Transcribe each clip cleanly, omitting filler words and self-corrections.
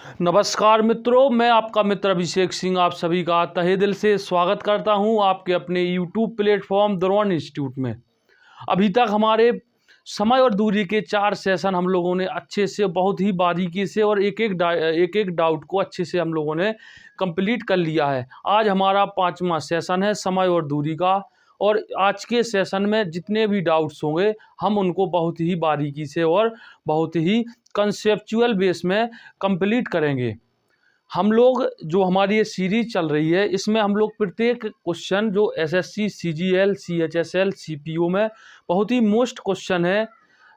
नमस्कार मित्रों, मैं आपका मित्र अभिषेक सिंह आप सभी का तहे दिल से स्वागत करता हूं आपके अपने YouTube प्लेटफॉर्म द्रोण इंस्टीट्यूट में। अभी तक हमारे समय और दूरी के 4 सेशन हम लोगों ने अच्छे से बहुत ही बारीकी से और एक एक डाउट को अच्छे से हम लोगों ने कंप्लीट कर लिया है। आज हमारा 5वां सेशन है समय और दूरी का, और आज के सेशन में जितने भी डाउट्स होंगे हम उनको बहुत ही बारीकी से और बहुत ही कंसेप्चुअल बेस में कंप्लीट करेंगे। हम लोग जो हमारी ये सीरीज चल रही है इसमें हम लोग प्रत्येक क्वेश्चन जो एसएससी, सीजीएल, सीएचएसएल, सीपीओ में बहुत ही मोस्ट क्वेश्चन है,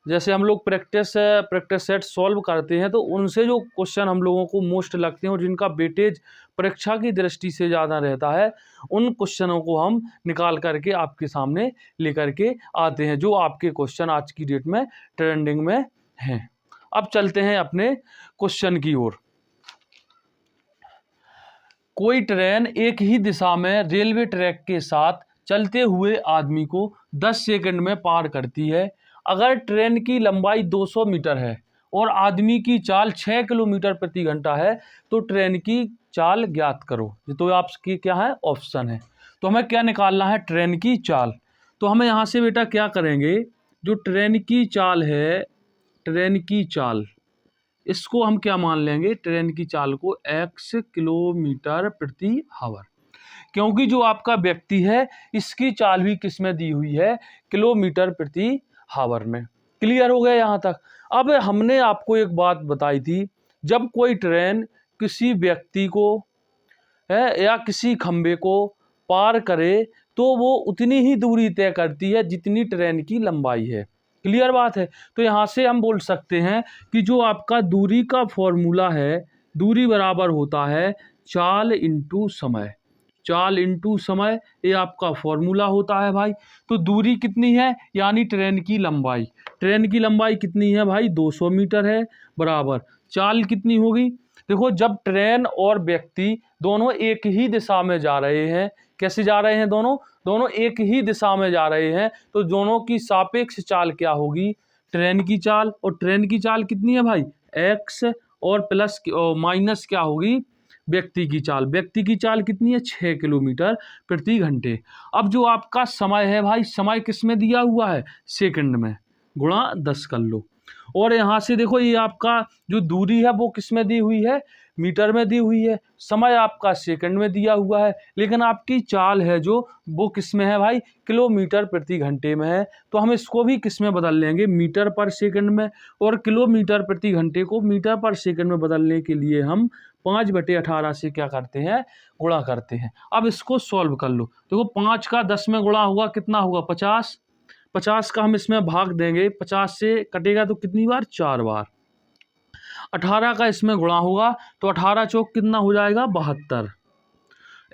जैसे हम लोग प्रैक्टिस सेट सॉल्व करते हैं तो उनसे जो क्वेश्चन हम लोगों को मोस्ट लगते हैं और जिनका वेटेज परीक्षा की दृष्टि से ज़्यादा रहता है, उन क्वेश्चनों को हम निकाल करके आपके सामने लेकर के आते हैं, जो आपके क्वेश्चन आज की डेट में ट्रेंडिंग में हैं। अब चलते हैं अपने क्वेश्चन की ओर। कोई ट्रेन एक ही दिशा में रेलवे ट्रैक के साथ चलते हुए आदमी को 10 सेकंड में पार करती है। अगर ट्रेन की लंबाई 200 मीटर है और आदमी की चाल 6 किलोमीटर प्रति घंटा है तो ट्रेन की चाल ज्ञात करो। तो आपकी क्या है, ऑप्शन है। तो हमें क्या निकालना है, ट्रेन की चाल। तो हमें यहाँ से बेटा क्या करेंगे, जो ट्रेन की चाल है, ट्रेन की चाल, इसको हम क्या मान लेंगे, ट्रेन की चाल को x किलोमीटर प्रति हावर, क्योंकि जो आपका व्यक्ति है इसकी चाल भी किस में दी हुई है, किलोमीटर प्रति हावर में। क्लियर हो गया यहाँ तक। अब हमने आपको एक बात बताई थी, जब कोई ट्रेन किसी व्यक्ति को है या किसी खंबे को पार करे तो वो उतनी ही दूरी तय करती है जितनी ट्रेन की लंबाई है। क्लियर बात है। तो यहाँ से हम बोल सकते हैं कि जो आपका दूरी का फॉर्मूला है, दूरी बराबर होता है चाल इंटू समय। चाल इंटू समय, ये आपका फॉर्मूला होता है भाई। तो दूरी कितनी है, यानी ट्रेन की लंबाई। ट्रेन की लंबाई कितनी है भाई, 200 मीटर है, बराबर चाल कितनी होगी। देखो, जब ट्रेन और व्यक्ति दोनों एक ही दिशा में जा रहे हैं, कैसे जा रहे हैं, दोनों एक ही दिशा में जा रहे हैं, तो दोनों की सापेक्ष चाल क्या होगी, ट्रेन की चाल। और ट्रेन की चाल कितनी है भाई, एक्स, और प्लस माइनस क्या होगी, व्यक्ति की चाल। व्यक्ति की चाल कितनी है, 6 किलोमीटर प्रति घंटे। अब जो आपका समय है भाई, समय किस में दिया हुआ है, सेकंड में, गुणा 10 कर लो। और यहाँ से देखो, ये आपका जो दूरी है वो किस में दी हुई है, मीटर में दी हुई है। समय आपका सेकंड में दिया हुआ है, लेकिन आपकी चाल है जो वो किस में है भाई, किलोमीटर प्रति घंटे में है। तो हम इसको भी किस में बदल लेंगे, मीटर पर सेकंड में। और किलोमीटर प्रति घंटे को मीटर पर सेकंड में बदलने के लिए हम 5/18 से क्या करते हैं, गुणा करते हैं। अब इसको सॉल्व कर लो। देखो, 5 का 10 में गुणा हुआ, कितना होगा, 50। 50 का हम इसमें भाग देंगे, 50 से कटेगा तो कितनी बार, 4 बार। 18 का इसमें गुणा होगा तो 18 चौक कितना हो जाएगा, 72।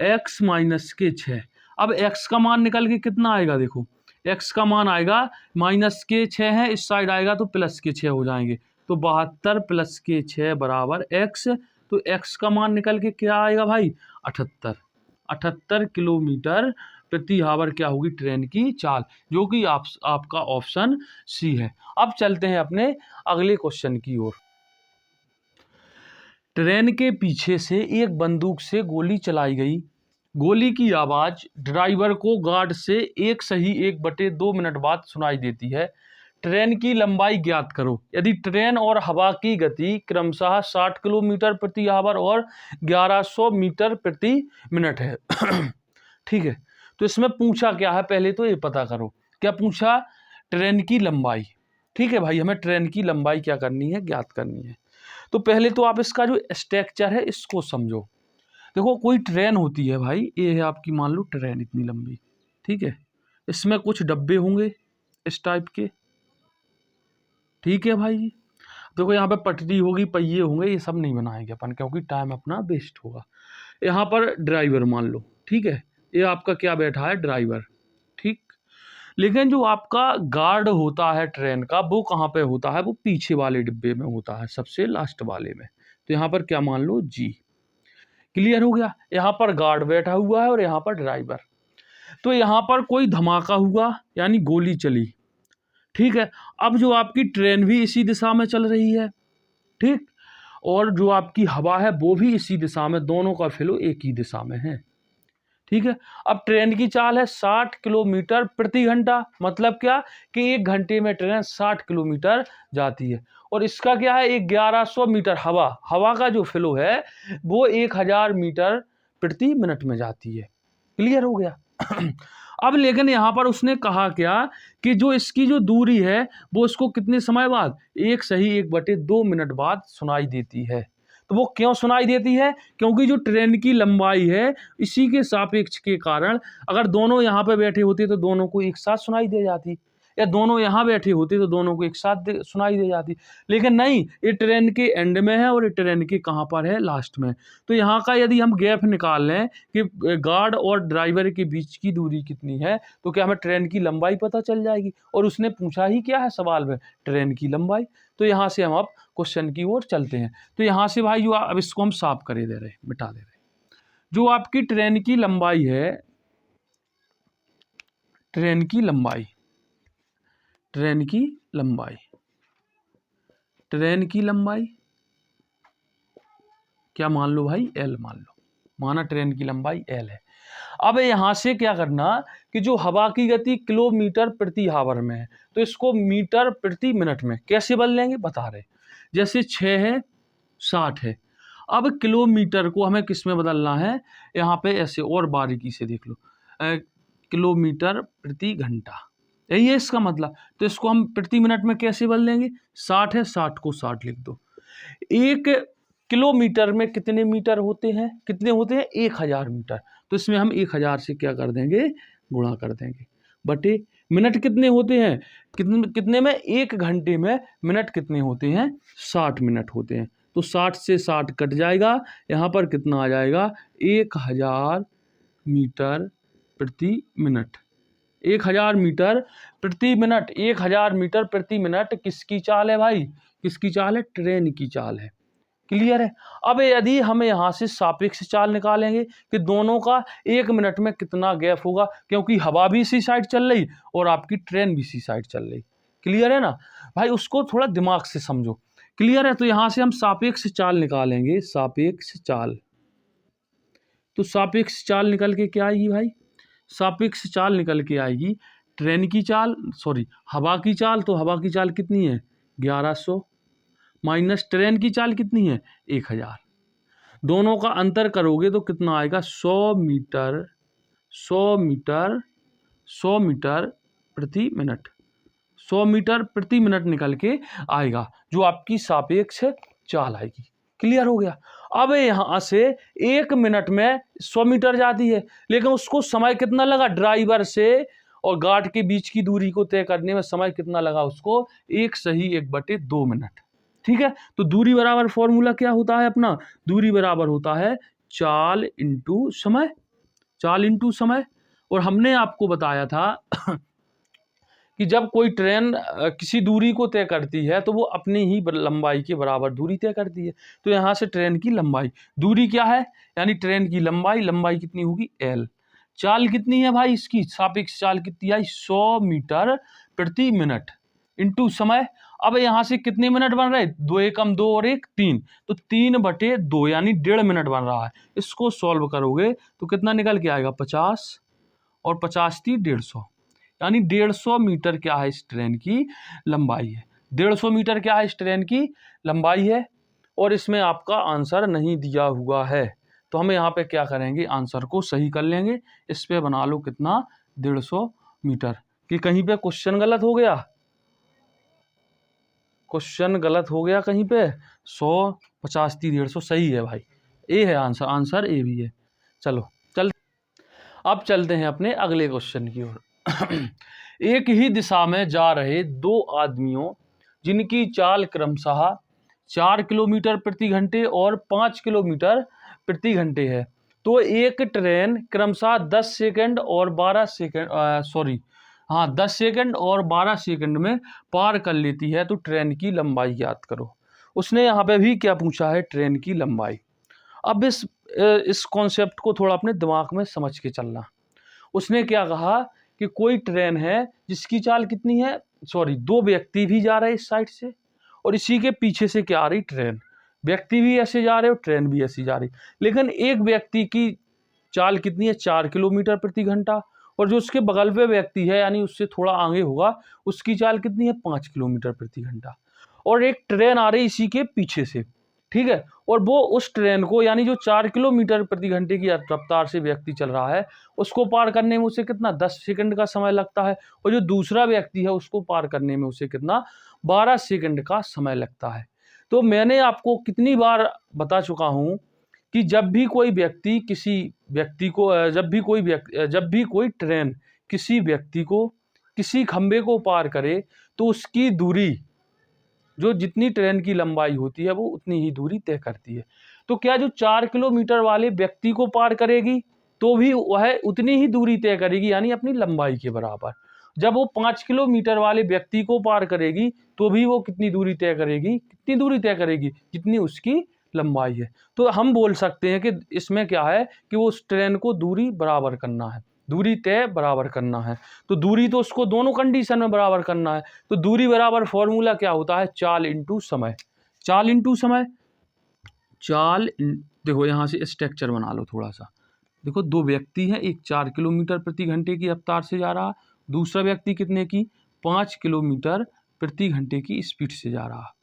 x माइनस के 6। अब x का मान निकल के कितना आएगा, देखो x का मान आएगा, माइनस के 6 है, इस साइड आएगा तो प्लस के 6 हो जाएंगे। तो 72 प्लस के 6 बराबर x। तो x का मान निकल के क्या आएगा भाई, 78। 78 किलोमीटर प्रति हावर क्या होगी ट्रेन की चाल, जो कि आपका ऑप्शन सी है। अब चलते हैं अपने अगले क्वेश्चन की ओर। ट्रेन के पीछे से एक बंदूक से गोली चलाई गई। गोली की आवाज ड्राइवर को गार्ड से 1:1/2 मिनट बाद सुनाई देती है। ट्रेन की लंबाई ज्ञात करो। यदि ट्रेन और हवा की गति क्रमशः 60 किलोमीटर प्रति आवर और 1100 मीटर प्रति मिनट है। ठीक है, तो इसमें पूछा क्या है, पहले तो ये पता करो क्या पूछा, ट्रेन की लंबाई। ठीक है भाई, हमें ट्रेन की लंबाई क्या करनी है, ज्ञात करनी है। तो पहले तो आप इसका जो स्ट्रक्चर है इसको समझो। देखो, कोई ट्रेन होती है भाई, ये है आपकी, मान लो ट्रेन इतनी लंबी, ठीक है, इसमें कुछ डब्बे होंगे इस टाइप के। ठीक है भाई, देखो यहाँ पे पटरी होगी, पहिए होंगे, ये सब नहीं बनाएंगे अपन क्योंकि टाइम अपना वेस्ट होगा। यहाँ पर ड्राइवर मान लो, ठीक है, ये आपका क्या बैठा है, ड्राइवर। ठीक, लेकिन जो आपका गार्ड होता है ट्रेन का, वो कहाँ पे होता है, वो पीछे वाले डिब्बे में होता है, सबसे लास्ट वाले में। तो यहाँ पर क्या मान लो, जी। क्लियर हो गया, यहाँ पर गार्ड बैठा हुआ है और यहाँ पर ड्राइवर। तो यहाँ पर कोई धमाका हुआ, यानी गोली चली। ठीक है, अब जो आपकी ट्रेन भी इसी दिशा में चल रही है, ठीक, और जो आपकी हवा है वो भी इसी दिशा में, दोनों का फ्लो एक ही दिशा में है। ठीक है। अब ट्रेन की चाल है 60 किलोमीटर प्रति घंटा, मतलब क्या कि 1 घंटे में ट्रेन 60 किलोमीटर जाती है। और इसका क्या है, 1100 मीटर हवा का जो फ्लो है वो 1000 मीटर प्रति मिनट में जाती है। क्लियर हो गया। अब लेकिन यहाँ पर उसने कहा क्या कि जो इसकी जो दूरी है वो इसको कितने समय बाद, 1 मिनट बाद सुनाई देती है। तो वो क्यों सुनाई देती है, क्योंकि जो ट्रेन की लंबाई है इसी के सापेक्ष के कारण अगर दोनों यहाँ पे बैठे होते तो दोनों को एक साथ सुनाई दे जाती, या दोनों यहाँ बैठे होते तो दोनों को एक साथ सुनाई दे जाती। लेकिन नहीं, ये ट्रेन के एंड में है और ये ट्रेन के कहाँ पर है, लास्ट में। तो यहाँ का यदि हम गैप निकाल लें कि गार्ड और ड्राइवर के बीच की दूरी कितनी है, तो क्या हमें ट्रेन की लंबाई पता चल जाएगी। और उसने पूछा ही क्या है सवाल में, ट्रेन की लंबाई। तो यहाँ से हम अब क्वेश्चन की ओर चलते हैं। तो यहाँ से भाई जो अब इसको हम साफ करे दे रहे, मिटा दे रहे। जो आपकी ट्रेन की लंबाई है, ट्रेन की लंबाई क्या मान लो भाई, एल मान लो, माना ट्रेन की लंबाई एल है। अब यहां से क्या करना कि जो हवा की गति किलोमीटर प्रति आवर में है, तो इसको मीटर प्रति मिनट में कैसे बदलेंगे बता रहे। जैसे 6 है, 60 है। अब किलोमीटर को हमें किस में बदलना है, यहाँ पे ऐसे और बारीकी से देख लो, किलोमीटर प्रति घंटा, यही है इसका मतलब। तो इसको हम प्रति मिनट में कैसे बदलेंगे, 60 है, 60 को 60 लिख दो। 1 किलोमीटर में कितने मीटर होते हैं, 1000 मीटर। तो इसमें हम 1000 से क्या कर देंगे, गुणा कर देंगे, बटे मिनट कितने होते हैं, कितने में, 1 घंटे में मिनट कितने होते हैं, 60 मिनट होते हैं। तो 60 से 60 कट जाएगा, यहाँ पर कितना आ जाएगा, 1000 मीटर प्रति मिनट। 1000 मीटर प्रति मिनट, 1000 मीटर प्रति मिनट किसकी चाल है भाई, किसकी चाल है, ट्रेन की चाल है। क्लियर है। अब यदि हम यहाँ से सापेक्ष चाल निकालेंगे कि दोनों का 1 मिनट में कितना गैप होगा, क्योंकि हवा भी इसी साइड चल रही और आपकी ट्रेन भी इसी साइड चल रही। क्लियर है ना भाई, उसको थोड़ा दिमाग से समझो। क्लियर है। तो यहाँ से हम सापेक्ष चाल निकालेंगे, सापेक्ष चाल। तो सापेक्ष चाल निकल के क्या आएगी भाई, सापेक्ष चाल निकल के आएगी ट्रेन की चाल, सॉरी हवा की चाल। तो हवा की चाल कितनी है, 1100, माइनस ट्रेन की चाल कितनी है, 1000। दोनों का अंतर करोगे तो कितना आएगा, 100 मीटर प्रति मिनट, 100 मीटर प्रति मिनट निकल के आएगा, जो आपकी सापेक्ष चाल आएगी। क्लियर हो गया। अब यहाँ से 1 मिनट में 100 मीटर जाती है, लेकिन उसको समय कितना लगा, ड्राइवर से और गार्ड के बीच की दूरी को तय करने में समय कितना लगा उसको, 1/2 मिनट। ठीक है। तो दूरी बराबर फॉर्मूला क्या होता है अपना, दूरी बराबर होता है चाल इंटू समय, चाल इंटू समय। और हमने आपको बताया था कि जब कोई ट्रेन किसी दूरी को तय करती है तो वो अपनी ही लंबाई के बराबर दूरी तय करती है। तो यहाँ से ट्रेन की लंबाई, दूरी क्या है यानी ट्रेन की लंबाई कितनी होगी, एल। चाल कितनी है भाई इसकी, सापेक्ष चाल कितनी आई, 100 मीटर प्रति मिनट इंटू समय। अब यहाँ से कितने मिनट बन रहे, 2 एकम 2 और 1 3, तो 3/2 यानी 1.5 मिनट बन रहा है। इसको सॉल्व करोगे तो कितना निकल के आएगा, 50 और 50 थी 150, यानी 150 मीटर क्या है इस ट्रेन की लंबाई है। 150 मीटर क्या है इस ट्रेन की लंबाई है। और इसमें आपका आंसर नहीं दिया हुआ है, तो हम यहाँ पे क्या करेंगे, आंसर को सही कर लेंगे। इस पे बना लो कितना, 150 मीटर। कि कहीं पे क्वेश्चन गलत हो गया, क्वेश्चन गलत हो गया कहीं पे, 100 50 30 150 सही है भाई, ए है आंसर, आंसर ए भी है। चलो अब चलते हैं अपने अगले क्वेश्चन की ओर। एक ही दिशा में जा रहे 2 आदमियों जिनकी चाल क्रमशः 4 किलोमीटर प्रति घंटे और 5 किलोमीटर प्रति घंटे है, तो एक ट्रेन क्रमशः 10 सेकंड और 12 सेकंड 10 सेकंड और 12 सेकंड में पार कर लेती है, तो ट्रेन की लंबाई याद करो। उसने यहाँ पे भी क्या पूछा है, ट्रेन की लंबाई। अब इस कॉन्सेप्ट को थोड़ा अपने दिमाग में समझ के चलना। उसने क्या कहा कि कोई ट्रेन है जिसकी चाल कितनी है, 2 व्यक्ति भी जा रहे हैं इस साइड से और इसी के पीछे से क्या आ रही ट्रेन, व्यक्ति भी ऐसे जा रहे हो, ट्रेन भी ऐसी जा रही, लेकिन एक व्यक्ति की चाल कितनी है, 4 किलोमीटर प्रति घंटा, और जो उसके बगल पे व्यक्ति है यानी उससे थोड़ा आगे होगा, उसकी चाल कितनी है, 5 किलोमीटर प्रति घंटा। और एक ट्रेन आ रही इसी के पीछे से, ठीक है, और वो उस ट्रेन को यानी जो 4 किलोमीटर प्रति घंटे की रफ्तार से व्यक्ति चल रहा है, उसको पार करने में उसे कितना 10 सेकंड का समय लगता है, और जो दूसरा व्यक्ति है उसको पार करने में उसे कितना 12 सेकंड का समय लगता है। तो मैंने आपको कितनी बार बता चुका हूं कि जब भी कोई व्यक्ति किसी व्यक्ति को जब भी कोई ट्रेन किसी व्यक्ति को किसी खंबे को पार करे, तो उसकी दूरी जो जितनी ट्रेन की लंबाई होती है वो उतनी ही दूरी तय करती है। तो क्या जो 4 किलोमीटर वाले व्यक्ति को पार करेगी तो भी वह उतनी ही दूरी तय करेगी, यानी अपनी लंबाई के बराबर। जब वो 5 किलोमीटर वाले व्यक्ति को पार करेगी तो भी वो कितनी दूरी तय करेगी, जितनी उसकी लंबाई है। तो हम बोल सकते हैं कि इसमें क्या है कि वो उस ट्रेन को दूरी बराबर करना है, दूरी तय बराबर करना है। तो दूरी तो उसको दोनों कंडीशन में बराबर करना है। तो दूरी बराबर फॉर्मूला क्या होता है, चाल इंटू समय। देखो यहाँ से स्ट्रक्चर बना लो थोड़ा सा। देखो दो व्यक्ति हैं, एक 4 किलोमीटर प्रति घंटे की रफ्तार से जा रहा, दूसरा व्यक्ति कितने की 5 किलोमीटर प्रति घंटे की स्पीड से जा रहा।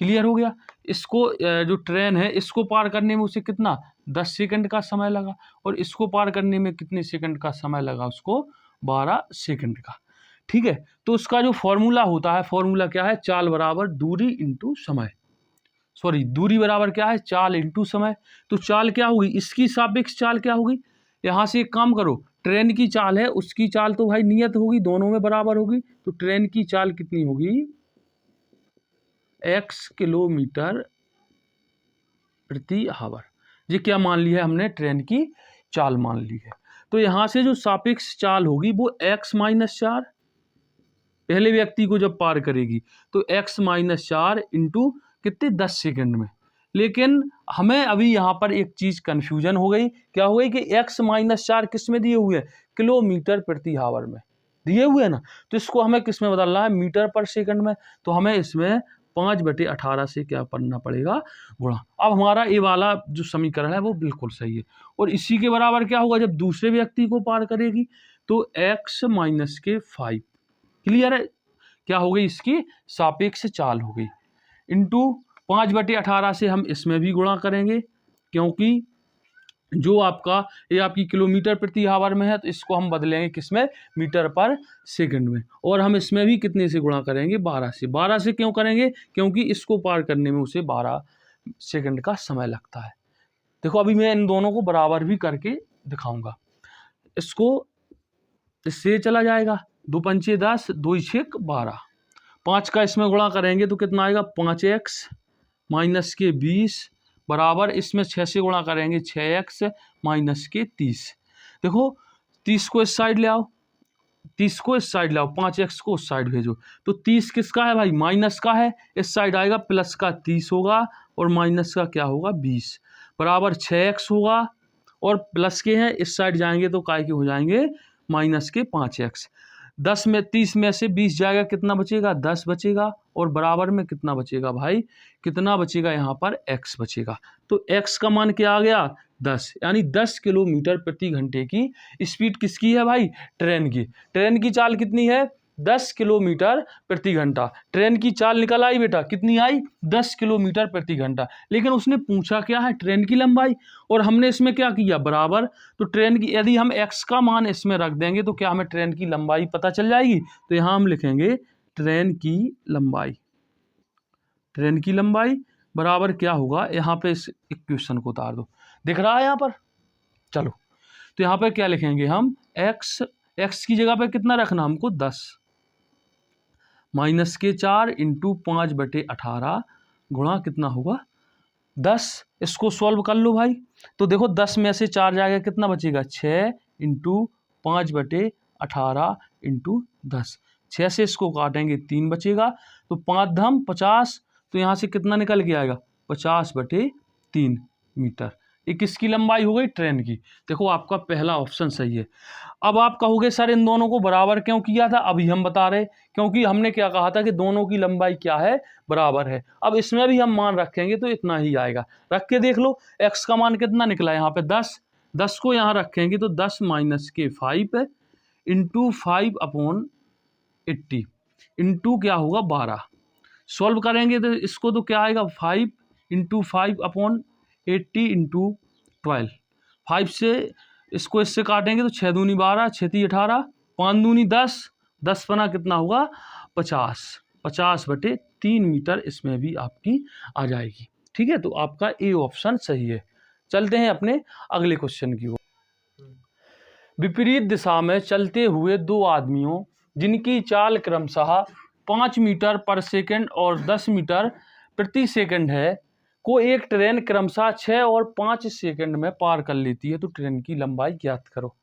क्लियर हो गया। इसको जो ट्रेन है इसको पार करने में उसे कितना 10 सेकंड का समय लगा, और इसको पार करने में कितने सेकंड का समय लगा, उसको 12 सेकंड का। ठीक है, तो उसका जो फॉर्मूला होता है, फॉर्मूला क्या है, चाल बराबर दूरी इंटू समय, सॉरी दूरी बराबर क्या है, चाल इंटू समय। तो चाल क्या होगी, इसकी सापेक्ष चाल क्या होगी, यहाँ से एक काम करो, ट्रेन की चाल है उसकी चाल तो भाई नियत होगी, दोनों में बराबर होगी। तो ट्रेन की चाल कितनी होगी, x किलोमीटर प्रति आवर। ये क्या मान लिया है हमने, ट्रेन की चाल मान ली है। तो यहां से जो सापेक्ष चाल होगी वो x माइनस 4, पहले व्यक्ति को जब पार करेगी तो x माइनस 4 इंटू कितने 10 सेकंड में। लेकिन हमें अभी यहाँ पर एक चीज कंफ्यूजन हो गई, क्या हो गई कि x माइनस 4 किस में दिए हुए हैं, किलोमीटर प्रति आवर में दिए हुए हैं ना। तो इसको हमें किस में बदलना है, मीटर पर सेकंड में। तो हमें इसमें 5/18 से क्या करना पड़ेगा, गुणा। अब हमारा ये वाला जो समीकरण है वो बिल्कुल सही है। और इसी के बराबर क्या होगा, जब दूसरे व्यक्ति को पार करेगी तो x माइनस के 5, क्लियर है, क्या हो गई, इसकी सापेक्ष चाल हो गई, इंटू 5/18 से हम इसमें भी गुणा करेंगे, क्योंकि जो आपका ये आपकी किलोमीटर प्रति आवर में है, तो इसको हम बदलेंगे किसमें, मीटर पर सेकंड में। और हम इसमें भी कितने से गुणा करेंगे, 12 से। 12 से क्यों करेंगे, क्योंकि इसको पार करने में उसे 12 सेकंड का समय लगता है। देखो अभी मैं इन दोनों को बराबर भी करके दिखाऊंगा। इसको इससे चला जाएगा, 2 पंचे 10, 2 छेक 12, 5 का इसमें गुणा करेंगे तो कितना आएगा, 5x माइनस के 20 बराबर, इसमें 6 से गुणा करेंगे 6x माइनस के 30। देखो 30 को इस साइड ले आओ, 30 को इस साइड ले आओ, 5x को उस साइड भेजो। तो 30 किसका है भाई, माइनस का है, इस साइड आएगा प्लस का 30 होगा, और माइनस का क्या होगा 20, बराबर 6x होगा, और प्लस के हैं इस साइड जाएंगे तो काय के हो जाएंगे, माइनस के 5x। 10 में 30 में से 20 जाएगा, कितना बचेगा, 10 बचेगा, और बराबर में कितना बचेगा भाई, कितना बचेगा, यहाँ पर x बचेगा। तो x का मान क्या आ गया, 10, यानी 10 किलोमीटर प्रति घंटे की स्पीड किसकी है भाई, ट्रेन की। ट्रेन की चाल कितनी है, 10 किलोमीटर प्रति घंटा। ट्रेन की चाल निकल आई बेटा, कितनी आई, 10 किलोमीटर प्रति घंटा। लेकिन उसने पूछा क्या है, ट्रेन की लंबाई, और हमने इसमें क्या किया, बराबर। तो ट्रेन की यदि हम x का मान इसमें रख देंगे तो क्या हमें ट्रेन की लंबाई पता चल जाएगी। तो यहाँ हम लिखेंगे ट्रेन की लंबाई, ट्रेन की लंबाई बराबर क्या होगा, यहाँ पे इस इक्वेशन को उतार दो, दिख रहा है यहाँ पर। चलो तो यहाँ पे क्या लिखेंगे हम, x की जगह पे कितना रखना हमको, 10 माइनस के 4 इंटू 5/18 गुणा कितना होगा 10। इसको सॉल्व कर लो भाई। तो देखो 10 में से 4 जाएगा, कितना बचेगा, 6 इंटू 5/18 इंटू 10। 6 से इसको काटेंगे 3 बचेगा, तो 5 धम 50, तो यहाँ से कितना निकल के आएगा, 50/3 मीटर। ये किसकी लंबाई हो गई? ट्रेन की। देखो आपका पहला ऑप्शन सही है। अब आप कहोगे सर इन दोनों को बराबर क्यों किया था? अभी हम बता रहे, क्योंकि हमने क्या कहा था कि दोनों की लंबाई क्या है? बराबर है। अब इसमें भी हम मान रखेंगे तो इतना ही आएगा। रख के देख लो, x का मान कितना निकला यहाँ पे 10। 10 को यहाँ रखेंगे तो 10 माइनस के 5 इंटू 5/80 इंटू क्या होगा 12। सॉल्व करेंगे तो इसको तो क्या आएगा 5 इंटू 5/80 इंटू 12। 5 से इसको इससे काटेंगे तो 6 दूनी 12, 6 ती 18, 5 दूनी 10, 10 पना कितना होगा 50। 50/3 मीटर इसमें भी आपकी आ जाएगी। ठीक है, तो आपका ए ऑप्शन सही है। चलते हैं अपने अगले क्वेश्चन की ओर। विपरीत दिशा में चलते हुए दो आदमियों जिनकी चाल क्रमशः 5 मीटर पर सेकंड और 10 मीटर प्रति सेकंड है को एक ट्रेन क्रमशः 6 और 5 सेकंड में पार कर लेती है, तो ट्रेन की लंबाई ज्ञात करो।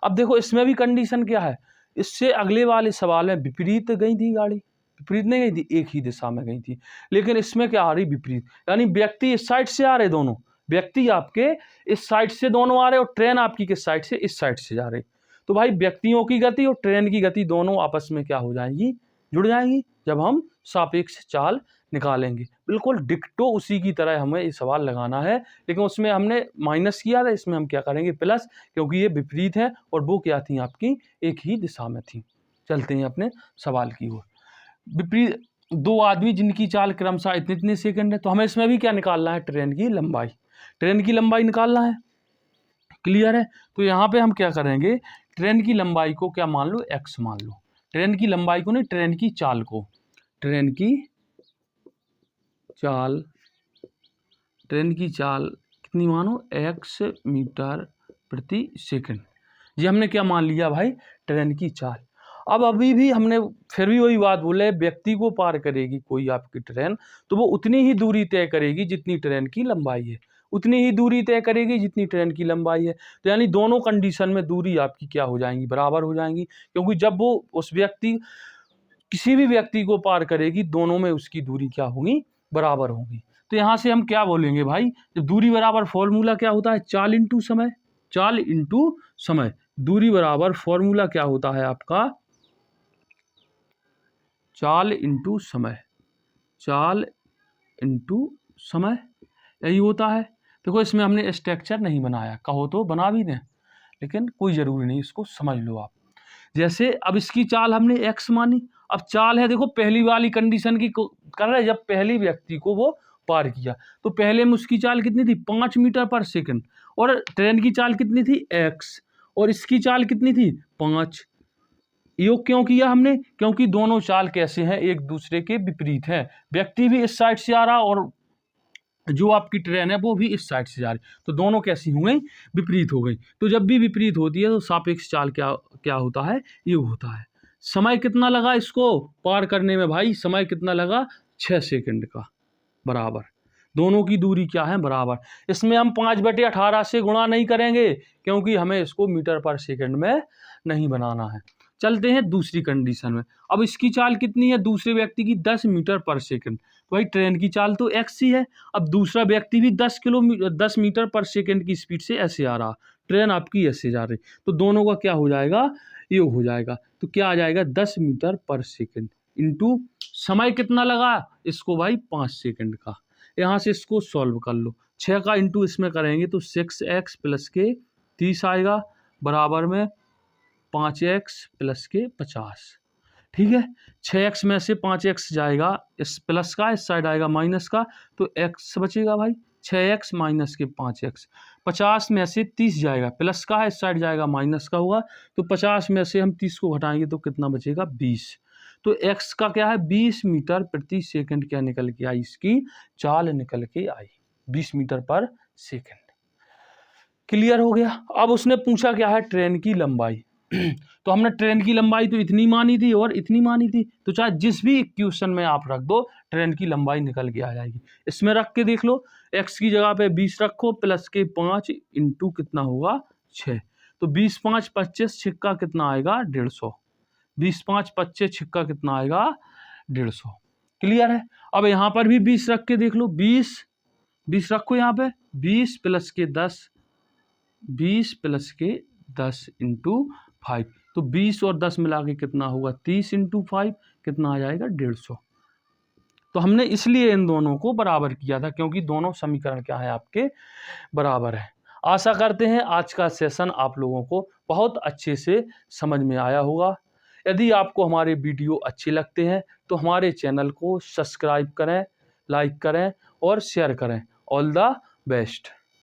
अब देखो इसमें भी कंडीशन क्या है, इससे अगले वाले सवाल में विपरीत गई थी गाड़ी, विपरीत नहीं गई थी, एक ही दिशा में गई थी। लेकिन इसमें क्या आ रही? विपरीत, यानी व्यक्ति इस साइड से आ रहे, दोनों व्यक्ति आपके इस साइड से दोनों आ रहे और ट्रेन आपकी किस साइड से? इस साइड से जा रही। तो भाई व्यक्तियों की गति और ट्रेन की गति दोनों आपस में क्या हो जाएंगी? जुड़ जाएंगी, जब हम सापेक्ष चाल निकालेंगे। बिल्कुल डिक्टो उसी की तरह हमें ये सवाल लगाना है, लेकिन उसमें हमने माइनस किया था, इसमें हम क्या करेंगे प्लस, क्योंकि ये विपरीत है और वो क्या थी आपकी? एक ही दिशा में थी। चलते हैं अपने सवाल की ओर। विपरीत दो आदमी जिनकी चाल क्रमशः इतने इतने सेकंड है, तो हमें इसमें भी क्या निकालना है? ट्रेन की लंबाई। ट्रेन की लंबाई निकालना है, क्लियर है? तो यहाँ पे हम क्या करेंगे, ट्रेन की लंबाई को क्या मान लो? x मान लो। ट्रेन की लंबाई को नहीं, ट्रेन की चाल को, ट्रेन की चाल, ट्रेन की चाल कितनी मानो? x मीटर प्रति सेकंड। ये हमने क्या मान लिया भाई? ट्रेन की चाल। अब अभी भी हमने फिर भी वही बात बोले, व्यक्ति को पार करेगी कोई आपकी ट्रेन, तो वो उतनी ही दूरी तय करेगी जितनी ट्रेन की लंबाई है, उतनी ही दूरी तय करेगी जितनी ट्रेन की लंबाई है। तो यानी दोनों कंडीशन में दूरी आपकी क्या हो जाएंगी? बराबर हो जाएंगी, क्योंकि जब वो उस व्यक्ति किसी भी व्यक्ति को पार करेगी, दोनों में उसकी दूरी क्या होगी? बराबर होगी। तो यहाँ से हम क्या बोलेंगे भाई, जब दूरी बराबर, फॉर्मूला क्या होता है? चाल इंटू समय। चाल इंटू समय, दूरी बराबर फॉर्मूला क्या होता है आपका? चाल इंटू समय। चाल इंटू समय, यही होता है। देखो इसमें हमने स्ट्रक्चर नहीं बनाया, कहो तो बना भी दें, लेकिन कोई ज़रूरी नहीं, इसको समझ लो आप। जैसे अब इसकी चाल हमने x मानी, अब चाल है, देखो पहली वाली कंडीशन की कर रहे, जब पहली व्यक्ति को वो पार किया, तो पहले में उसकी चाल कितनी थी? 5 मीटर पर सेकंड, और ट्रेन की चाल कितनी थी? x, और इसकी चाल कितनी थी? 5। योग क्यों किया हमने? क्योंकि दोनों चाल कैसे हैं? एक दूसरे के विपरीत हैं। व्यक्ति भी इस साइड से आ रहा और जो आपकी ट्रेन है वो भी इस साइड से जा रही, तो दोनों कैसी हो गई? विपरीत हो गई। तो जब भी विपरीत होती है तो सापेक्ष चाल क्या क्या होता है? योग होता है। समय कितना लगा इसको पार करने में भाई? समय कितना लगा? 6 सेकंड का, बराबर। दोनों की दूरी क्या है? बराबर। इसमें हम 5/18 से गुणा नहीं करेंगे, क्योंकि हमें इसको मीटर पर सेकंड में नहीं बनाना है। चलते हैं दूसरी कंडीशन में। अब इसकी चाल कितनी है दूसरे व्यक्ति की? 10 मीटर पर सेकंड। तो भाई ट्रेन की चाल तो x ही है। अब दूसरा व्यक्ति भी 10 मीटर पर सेकंड की स्पीड से ऐसे आ रहा, ट्रेन आपकी ऐसे जा रही, तो दोनों का क्या हो जाएगा? योग हो जाएगा। तो क्या आ जाएगा? 10 मीटर पर सेकंड इंटू समय कितना लगा इसको भाई? 5 सेकंड का। यहाँ से इसको सॉल्व कर लो, 6 का इंटू इसमें करेंगे तो 6x प्लस के 30 आएगा, बराबर में 5x प्लस के 50। ठीक है, 6x में से 5x जाएगा, इस प्लस का इस साइड आएगा माइनस का, तो x बचेगा भाई, 6x माइनस के 5x। 50 में से 30 जाएगा, प्लस का है इस साइड जाएगा माइनस का होगा, तो 50 में से हम 30 को घटाएंगे तो कितना बचेगा? 20। तो x का क्या है? 20 मीटर प्रति सेकंड क्या निकल के आई? इसकी चाल निकल के आई 20 मीटर पर सेकंड। क्लियर हो गया? अब उसने पूछा क्या है? ट्रेन की लंबाई। तो हमने ट्रेन की लंबाई तो इतनी मानी थी और इतनी मानी थी, तो चाहे जिस भी इक्वेशन में आप रख दो ट्रेन की लंबाई निकल के आ जाएगी। इसमें रख के देख लो, x की जगह पे 20 रखो, प्लस के 5 इंटू कितना होगा? 6। तो 20 5 25, छिक्का कितना आएगा? 150। 20 5 25, छिक्का कितना आएगा? 150। क्लियर है? अब यहाँ पर भी 20 रख के देख लो, 20 20 रखो यहाँ पे, 20 प्लस के 10 इंटू 5, तो 20 और 10 मिला के कितना होगा 30 इंटू 5, कितना आ जाएगा 150। तो हमने इसलिए इन दोनों को बराबर किया था, क्योंकि दोनों समीकरण क्या है आपके बराबर है। आशा करते हैं आज का सेशन आप लोगों को बहुत अच्छे से समझ में आया होगा। यदि आपको हमारे वीडियो अच्छे लगते हैं तो हमारे चैनल को सब्सक्राइब करें, लाइक करें और शेयर करें। All the best.